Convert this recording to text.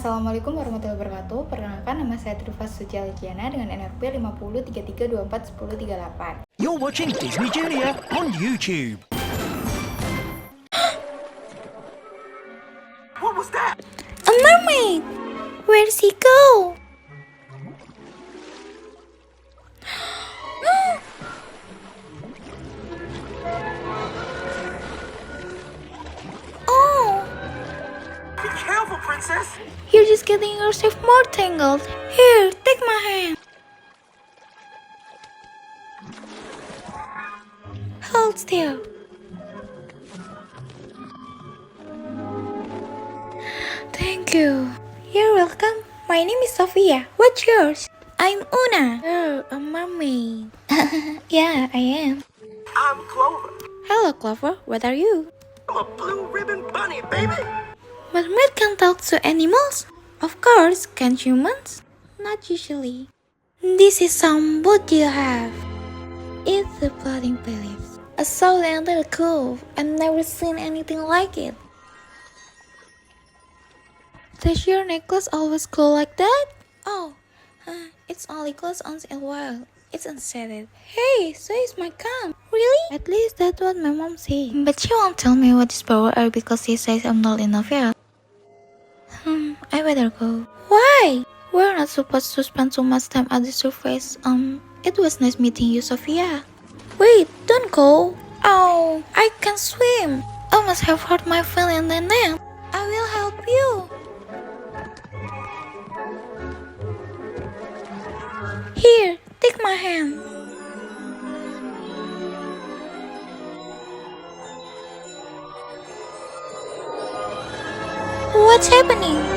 Assalamualaikum warahmatullahi wabarakatuh. Perkenalkan, nama saya Suci dengan NRP 5033241038. You're watching Disney Junior on YouTube. What was that? A mermaid! Where's he go? Oh, Be careful, princess! you're just getting yourself more tangled. Here, take my hand. Hold still. Thank you. You're welcome. My name is Sophia. What's yours? I'm Una. Oh, a mermaid. Yeah, I am. I'm Clover. Hello, Clover. What are you? I'm a blue ribbon bunny, baby! Mermaid can talk to animals? Of course, can humans? Not usually. This is some boat you have. It's the floating beliefs. A so and little cool. I've never seen anything like it. Does your necklace always glow like that? Oh, it's only glows once in a while. It's unsaid. Hey, so is my cam. Really? At least that's what my mom said. But she won't tell me what this power are because she says I'm not enough yet. I better go. Why? We're not supposed to spend too much time at the surface. It was nice meeting you, Sophia. Wait, don't go. Oh, I can swim. I must have hurt my feet in the net. I will help you. Here, take my hand. What's happening?